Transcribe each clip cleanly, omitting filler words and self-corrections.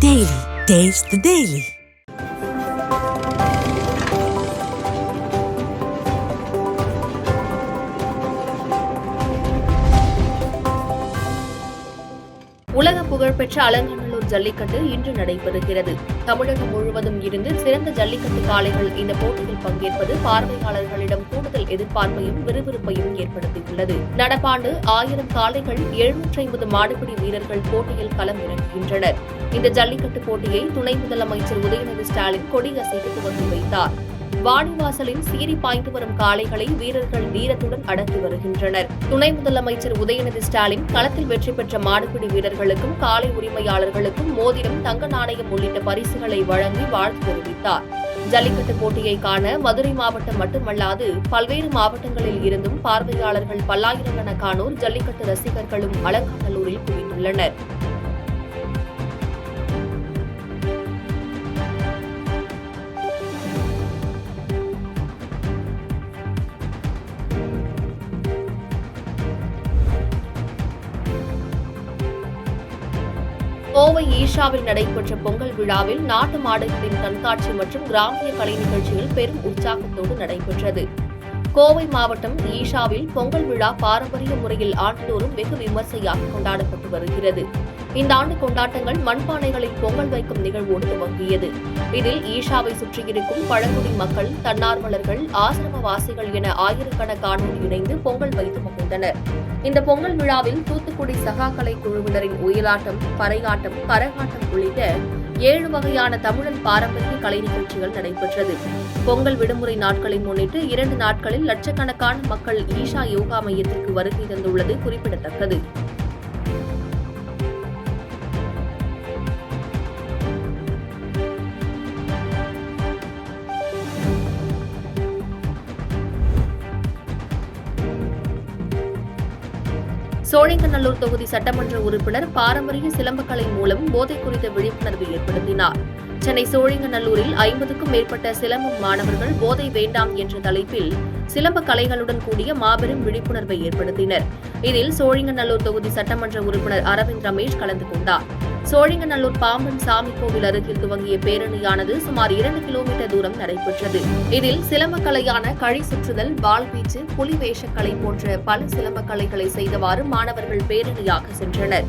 Daily. Taste the Daily. உலக புகழ்பெற்ற அலங்காநல்லூர் ஜல்லிக்கட்டு இன்று நடைபெறுகிறது. தமிழகம் முழுவதும் இருந்து சிறந்த ஜல்லிக்கட்டு காளைகள் இந்த போட்டியில் பங்கேற்பது பார்வையாளர்களிடம் கூடுதல் எதிர்பார்ப்பையும் விறுவிறுப்பையும் ஏற்படுத்தியுள்ளது. நடப்பாண்டு 1000 காளைகள் 750 மாடுபிடி வீரர்கள் போட்டியில் களம் இறங்குகின்றனர். இந்த ஜல்லிக்கட்டு போட்டியை துணை முதலமைச்சர் உதயநிதி ஸ்டாலின் கொடியசைத்து துவக்கி வைத்தார். வாடிவாசலில் சீறி பாய்ந்து வரும் காளைகளை வீரர்கள் வீரத்துடன் அடக்கி வருகின்றனர். துணை முதலமைச்சர் உதயநிதி ஸ்டாலின் களத்தில் வெற்றி பெற்ற மாடுபிடி வீரர்களுக்கும் காளை உரிமையாளர்களுக்கும் மோதிரம், தங்க நாணயம் உள்ளிட்ட பரிசுகளை வழங்கி வாழ்த்து தெரிவித்தார். ஜல்லிக்கட்டு போட்டியை காண மதுரை மாவட்டம் மட்டுமல்லாது பல்வேறு மாவட்டங்களில் இருந்தும் பார்வையாளர்கள் பல்லாயிரக்கணக்கானோர் ஜல்லிக்கட்டு ரசிகர்களும் அலங்காநல்லூரில் குவிந்துள்ளனர். கோவை ஈஷாவில் நடைபெற்ற பொங்கல் விழாவில் நாட்டு மாடுகளின் கண்காட்சி மற்றும் கிராமிய கலை நிகழ்ச்சிகள் பெரும் உற்சாகத்தோடு நடைபெற்றது. கோவை மாவட்டம் ஈஷாவில் பொங்கல் விழா பாரம்பரிய முறையில் ஆண்டுதோறும் வெகு விமர்சையாக கொண்டாடப்பட்டு வருகிறது. இந்த ஆண்டு கொண்டாட்டங்கள் மண்பானைகளில் பொங்கல் வைக்கும் நிகழ்வோடு துவங்கியது. இதில் ஈஷாவை சுற்றியிருக்கும் பழங்குடி மக்கள், தன்னார்வலர்கள், ஆசிரமவாசிகள் என ஆயிரக்கணக்கானோர் இணைந்து பொங்கல் வைத்து மகிழ்ந்தனர். இந்த பொங்கல் விழாவில் தூத்துக்குடி சகாக்கலை குழுவினரின் ஒயிலாட்டம், பறையாட்டம், கரகாட்டம் உள்ளிட்ட 7 வகையான தமிழன் பாரம்பரிய கலை நிகழ்ச்சிகள் நடைபெற்றது. பொங்கல் விடுமுறை நாட்களை முன்னிட்டு 2 நாட்களில் லட்சக்கணக்கான மக்கள் ஈஷா யோகா மையத்திற்கு வருகை தந்துள்ளது குறிப்பிடத்தக்கது. சோழிங்கநல்லூர் தொகுதி சட்டமன்ற உறுப்பினர் பாரம்பரிய சிலம்பக்கலை மூலம் போதை குறித்த விழிப்புணர்வு ஏற்படுத்தினார். சென்னை சோழிங்கநல்லூரில் 50க்கும் மேற்பட்ட சிலம்பம் மாணவர்கள் போதை வேண்டாம் என்ற தலைப்பில் சிலம்ப கலைகளுடன் கூடிய மாபெரும் விழிப்புணர்வை ஏற்படுத்தினர். இதில் சோழிங்கநல்லூர் தொகுதி சட்டமன்ற உறுப்பினர் அரவிந்த் ரமேஷ் கலந்து கொண்டார். சோழிங்கநல்லூர் பாம்பன் சாமி கோவில் அருகில் துவங்கிய பேரணியானது சுமார் 2 கிலோமீட்டர் தூரம் நடைபெற்றது. இதில் சிலம்பக்கலையான கழி சுற்றுதல், வாள் வீச்சு, புலி வேஷக்கலை போன்ற பல சிலம்பக்கலைகளை செய்தவாறு மாணவர்கள் பேரணியாக சென்றனர்.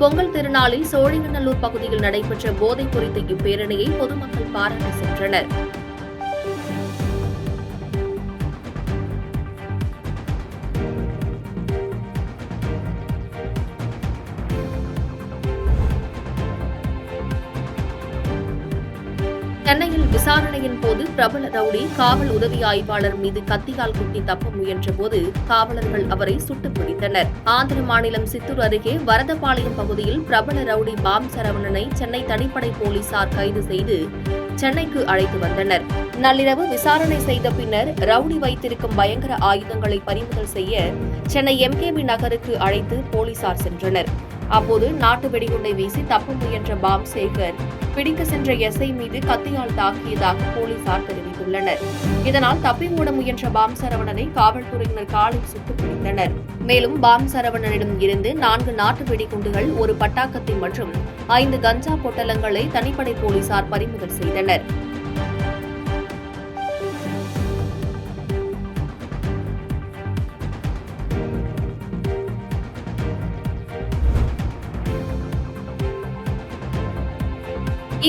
பொங்கல் திருநாளில் சோழிங்கநல்லூர் பகுதியில் நடைபெற்ற போதை குறித்த இப்பேரணியை பொதுமக்கள் பாராட்டி சென்றனர். சென்னையில் விசாரணையின் போது பிரபல ரவுடி காவல் உதவி ஆய்வாளர் மீது கத்தியால் குத்தி தப்ப முயன்றபோது காவலர்கள் அவரை சுட்டுப் பிடித்தனர். ஆந்திர மாநிலம் சித்தூர் அருகே வரதபாளையம் பகுதியில் பிரபல ரவுடி பாம் சரவணனை சென்னை தனிப்படை போலீசார் கைது செய்து சென்னைக்கு அழைத்து வந்தனர். நள்ளிரவு விசாரணை செய்த பின்னர் ரவுடி வைத்திருக்கும் பயங்கர ஆயுதங்களை பறிமுதல் செய்ய சென்னை எம்கேபி நகருக்கு அழைத்து போலீசார் சென்றனர். அப்போது நாட்டு வெடிகுண்டை வீசி தப்ப முயன்ற பாம் சேகர் பிடிக்க சென்ற எஸ்ஐ மீது கத்தியால் தாக்கியதாக போலீசார் தெரிவித்துள்ளனர். இதனால் தப்பி ஓட முயன்ற பாம் சரவணனை காவல்துறையினர் காலில் சுட்டுப் பிடித்தனர். மேலும் பாம் சரவணனிடம் இருந்து 4 நாட்டு வெடிகுண்டுகள், 1 பட்டாக்கத்தி மற்றும் 5 கஞ்சா பொட்டலங்களை தனிப்படை போலீசார் பறிமுதல் செய்தனர்.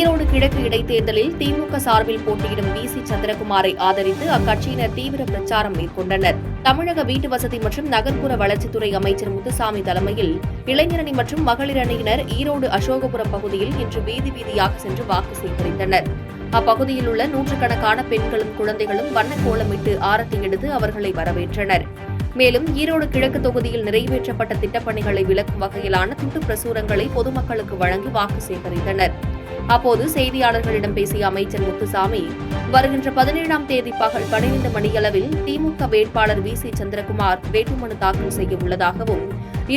ஈரோடு கிழக்கு இடைத்தேர்தலில் திமுக சார்பில் போட்டியிடும் வி.சி. சந்திரகுமாரை ஆதரித்து அக்கட்சியினர் தீவிர பிரச்சாரம் மேற்கொண்டனர். தமிழக வீட்டு வசதி மற்றும் நகர்ப்புற வளர்ச்சித்துறை அமைச்சர் முத்துசாமி தலைமையில் இளைஞரணி மற்றும் மகளிர் அணியினர் ஈரோடு அசோகபுரம் பகுதியில் இன்று வீதி வீதியாக சென்று வாக்கு சேகரித்தனர். அப்பகுதியில் உள்ள நூற்றுக்கணக்கான பெண்களும் குழந்தைகளும் வண்ணக்கோலமிட்டு ஆரத்தி எடுத்து அவர்களை வரவேற்றனர். மேலும் ஈரோடு கிழக்கு தொகுதியில் நிறைவேற்றப்பட்ட திட்டப்பணிகளை விளக்கும் வகையிலான துண்டு பிரசுரங்களை பொதுமக்களுக்கு வழங்கி வாக்கு சேகரித்தனர். அப்போது செய்தியாளர்களிடம் பேசிய அமைச்சர் முத்துசாமி, வருகின்ற 17ஆம் தேதி பகல் 12 மணியளவில் திமுக வேட்பாளர் வி.சி. சந்திரகுமார் வேட்புமனு தாக்கல் செய்ய உள்ளதாகவும்,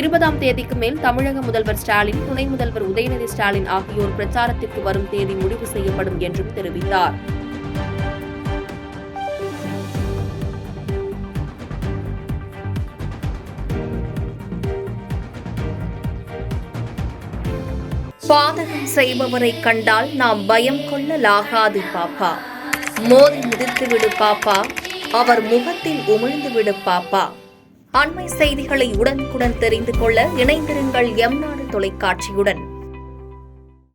20ஆம் தேதிக்கு மேல் தமிழக முதல்வர் ஸ்டாலின், துணை முதல்வர் உதயநிதி ஸ்டாலின் ஆகியோர் பிரச்சாரத்திற்கு வரும் தேதி முடிவு செய்யப்படும் என்றும் தெரிவித்தார். பாதகம் செய்பவரை கண்டால் நாம் பயம் கொள்ளலாகாது பாப்பா. மோதி மிதித்து விடு பாப்பா, அவர் முகத்தில் உமிழ்ந்து விடு பாப்பா. அண்மை செய்திகளை உடனுக்குடன் தெரிந்து கொள்ள இணைந்திருங்கள் எம் நாடு தொலைக்காட்சியுடன்.